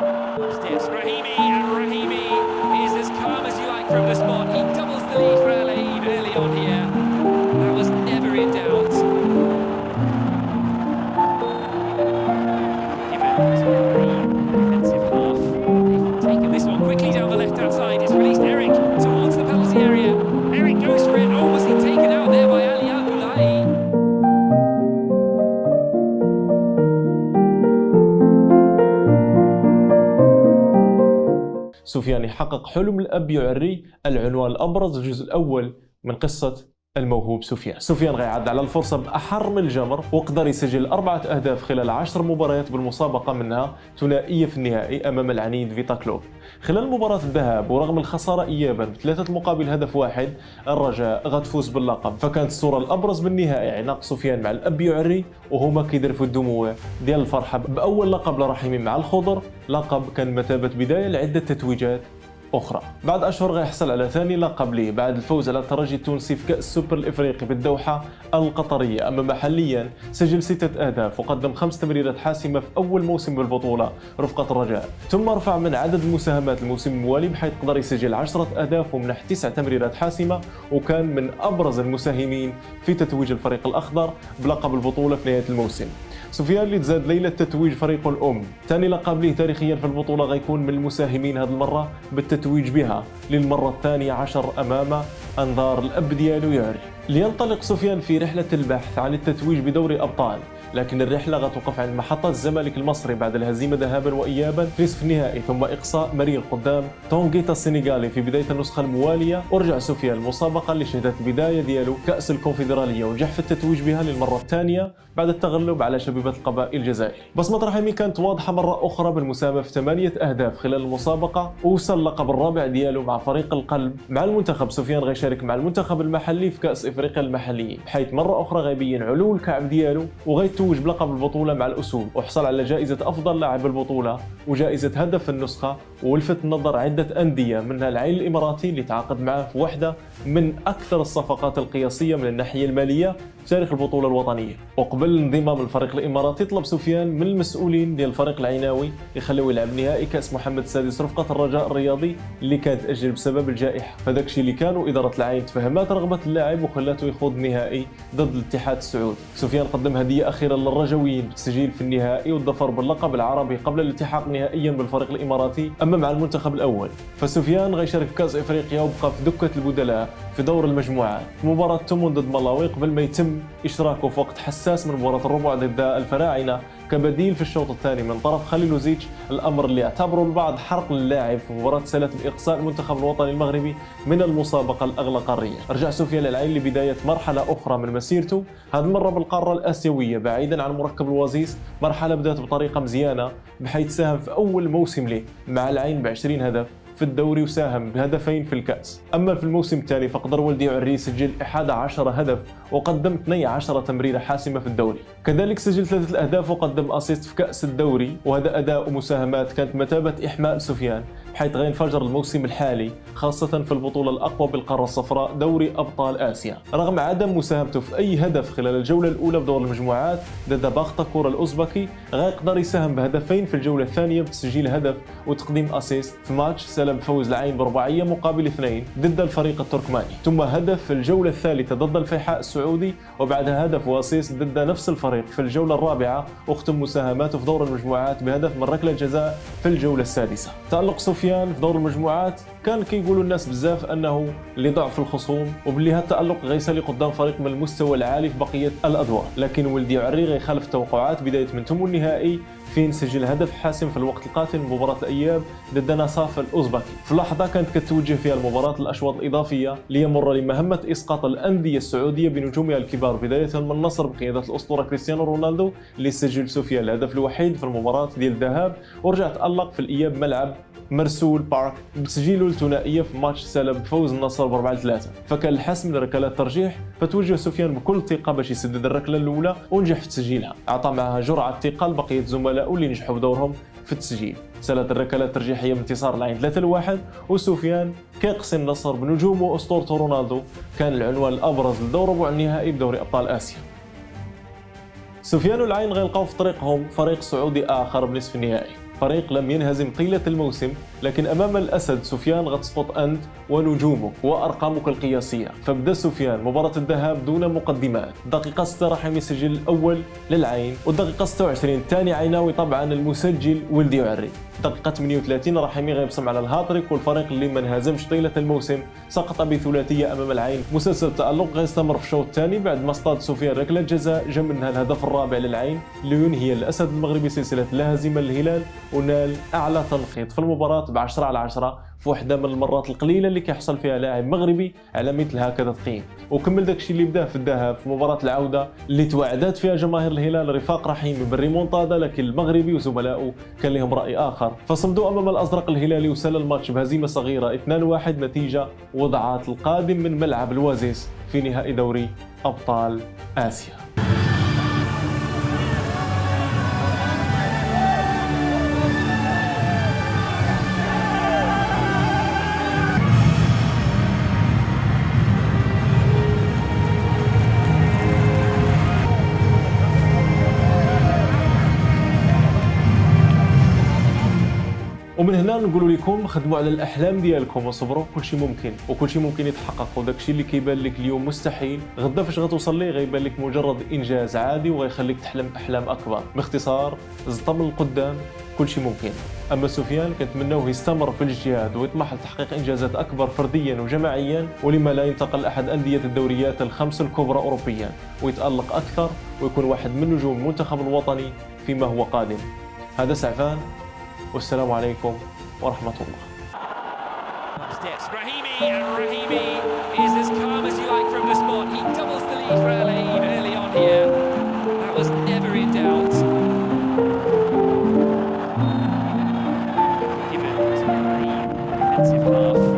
Steps Rahimi, and Rahimi is as calm as you like from the spot. He doubles the lead for Al Ain early on here. That was never in doubt. Give it to the defensive half. They've taken this one quickly down the left-hand side. It's released Eric towards the penalty area. Eric goes for it. Oh, was he taken out there by Ali Abdullahi? سفيان يحقق حلم الأب يعري العنوان الأبرز الجزء الأول من قصة الموهوب سفيان غيعد على الفرصة بأحر من الجمر وقدر يسجل 4 أهداف خلال 10 مباريات بالمسابقة، منها ثنائية في النهائي أمام العنيد فيتا كلوب. خلال مباراة الذهاب ورغم الخسارة إيابا ب3 مقابل هدف واحد، الرجاء غتفوز باللقب، فكانت الصورة الأبرز بالنهائي عناق سفيان مع الأب يعري وهما كيدرفوا الدموع ديال الفرحة بأول لقب لرحيمي مع الخضر، لقب كان مثابة بداية لعدة تتويجات أخرى. بعد أشهر غيحصل على ثاني لقب ليه بعد الفوز على الترجي التونسي في كأس السوبر الإفريقي بالدوحة القطرية. أما محليا سجل 6 أهداف وقدم 5 تمريرات حاسمة في أول موسم بالبطولة رفقة الرجاء، ثم رفع من عدد المساهمات الموسم الموالي بحيث قدر يسجل 10 أهداف ومنح 9 تمريرات حاسمة، وكان من أبرز المساهمين في تتويج الفريق الأخضر بلقب البطولة في نهاية الموسم. سفيان اللي تزاد ليلة تتويج فريقه الأم ثاني لقب ليه تاريخيا في البطولة غيكون من المساهمين هذه المرة بالتتويج بها للمرة الثانية عشر أمام أنظار الأب ديالو يعري. لينطلق سفيان في رحلة البحث عن التتويج بدوري أبطال، لكن الرحلة غتوقف عند محطة الزمالك المصري بعد الهزيمة ذهابا وإيابا في نصف النهائي، ثم إقصاء مرير قدام تونغيتا السنغالي في بداية النسخة الموالية. ورجع سفيان المسابقة اللي شهدت البداية ديالو كأس الكونفدرالية ونجح في التتويج بها للمرة الثانية بعد التغلب على شبيبة القبائل الجزائري. بصمة رحيمي كانت واضحة مرة أخرى بالمساهمة في 8 أهداف خلال المسابقة، ووصل اللقب الرابع ديالو مع فريق القلب. مع المنتخب سفيان غيشارك مع المنتخب المحلي في كأس إفريقيا المحليين، بحيث مرة أخرى غيبين علو الكعب ديالو وغيتوج بلقب البطولة مع الأسود، وحصل على جائزة أفضل لاعب البطولة وجائزة هدف النسخة. ولفت النظر عدة أندية منها العين الإماراتي اللي تعاقد معه في واحدة من أكثر الصفقات القياسية من الناحية المالية في تاريخ البطولة الوطنية. وقبل انضمام الفريق الإماراتي طلب سفيان من المسؤولين ديال الفريق العيناوي يخلوه يلعب نهائي كأس محمد السادس رفقة الرجاء الرياضي اللي كانت تأجل بسبب الجائحة، فداك الشيء اللي كانوا إدارة العين تفهمات رغبة اللاعب وخلاته يخوض نهائي ضد الاتحاد السعودي. سفيان قدم هدية أخيرة للرجويين بالتسجيل في النهائي والظفر باللقب العربي قبل الالتحاق نهائيا بالفريق الإماراتي. أما مع المنتخب الأول فسفيان غيشارك في كأس إفريقيا وبقى في دكة البدلاء في دور المجموعات في مباراة تمون ضد ملاوي قبل ما يتم إشراكه في وقت حساس من مباراة الربع ضد الفراعنة كبديل في الشوط الثاني من طرف خليلوزيتش، الأمر اللي اعتبره البعض حرق للاعب في مباراة سلة بإقصاء المنتخب الوطني المغربي من المسابقة الأغلى قاريا. رجع سفيان للعين لبداية مرحلة أخرى من مسيرته، هذه المرة بالقارة الآسيوية بعيدا عن مركب الوزيز، مرحلة بدأت بطريقة مزيانة بحيث ساهم في أول موسم له مع العين ب20 هدف في الدوري وساهم بهدفين في الكأس. أما في الموسم الثاني فقدر ولدي عري سجل 11 هدف وقدم 12 تمريرة حاسمة في الدوري، كذلك سجل 3 أهداف وقدم أسيست في كأس الدوري، وهذا أداء ومساهمات كانت مثابة إحماء سفيان بحيث غينفجر الموسم الحالي خاصة في البطولة الأقوى بالقارة الصفراء دوري أبطال آسيا. رغم عدم مساهمته في أي هدف خلال الجولة الأولى بدور المجموعات ضد باختكور الأوزبكي، غيقدر يساهم بهدفين في الجولة الثانية بتسجيل هدف وتقديم أسيست في ماتش سلب فوز العين برباعية مقابل 2 ضد الفريق التركماني، ثم هدف في الجولة الثالثة ضد الفيحاء السعودي، وبعدها هدف وأسيست ضد نفس الفريق في الجولة الرابعة، واختم مساهماته في دور المجموعات بهدف من ركلة جزاء في الجولة السادسة. تألق سفيان في دور المجموعات كان كيقولوا الناس بزاف أنه لضعف الخصوم وباللي هذا التألق غيسالي قدام فريق من المستوى العالي في بقية الأدوار، لكن ولدي عري غيخالف التوقعات بداية من ثم النهائي فين سجل هدف حاسم في الوقت القاتل مباراة الأياب ضد نصاف الأوزبكي. في لحظة كانت كتوجه فيها المباراة الأشواط الإضافية ليمر لمهمة إسقاط الأندية السعودية بنجومها الكبار، بداية من النصر بقيادة الأسطورة كريستيانو رونالدو اللي سجل سفيان الهدف الوحيد في المباراة ديال الذهاب، ورجع تألق في الإياب ملعب مرسول بارك بتسجيله الثنائية في ماتش سلب فوز النصر ب4-3. فكان الحسم لركلات ترجيح، فتوجه سفيان بكل ثقة باش يسدد الركلة الأولى ونجح في تسجيلها، أعطى معها جرعة ثقة لبقية زملائه اللي نجحوا بدورهم في التسجيل. سالت الركلات الترجيحية بانتصار العين 3-1، وسفيان كيقسم النصر بنجومه وأسطورته رونالدو كان العنوان الأبرز لدور ربع النهائي بدوري أبطال آسيا. سفيان والعين غيلقاو في طريقهم فريق سعودي آخر بنصف النهائي، فريق لم ينهزم طيلة الموسم، لكن أمام الأسد سفيان غتسقط أنت ونجومك وأرقامك القياسية. فبدأ سفيان مباراة الذهاب دون مقدمات. دقيقة 6 رحيمي يسجل الأول للعين، والدقيقة 26 الثاني عيناوي طبعا المسجل ولدي عري. دقيقة 38 رحيمي غيبصم على الهاتريك، والفريق اللي ما انهزمش طيلة الموسم سقط بثلاثية أمام العين. مسلسل التألق غيستمر في الشوط الثاني بعد ما اصطاد سفيان ركلة جزاء جا منها الهدف الرابع للعين لينهي الأسد المغربي سلسلة لا هزيمة للهلال، ونال أعلى تنقيط في المباراة ب10/10 في واحدة من المرات القليلة اللي كيحصل فيها لاعب مغربي على مثل هكذا تقييم. وكمل داكشي اللي بدا في الذهاب في مباراة العودة اللي توعدت فيها جماهير الهلال رفاق رحيمي بالريمونتادا، لكن المغربي وزملائه كان لهم رأي آخر، فصمدوا أمام الأزرق الهلالي وسال الماتش بهزيمة صغيرة 2-1 نتيجة وضعات القادم من ملعب الوازيس في نهائي دوري أبطال آسيا. ومن هنا نقول لكم خدموا على الاحلام ديالكم وصبروا، كلشي ممكن وكلشي ممكن يتحقق، وداكشي اللي كيبان لك اليوم مستحيل غدا فاش غتوصل ليه غيبان لك مجرد انجاز عادي وغيخليك تحلم احلام اكبر. باختصار زطم من القدام كلشي ممكن. اما سفيان كنتمناوه يستمر في الاجتهاد ويطمح لتحقيق انجازات اكبر فرديا وجماعيا، ولما لا ينتقل احد انديه الدوريات الخمس الكبرى اوروبيا ويتالق اكثر ويكون واحد من نجوم المنتخب الوطني فيما هو قادم. هذا سعفان والسلام عليكم ورحمة الله. Steps Rahimi, and Rahimi is as calm as you like from the spot. He doubles the lead for LA early on here. That was never in doubt. Given to the defensive half.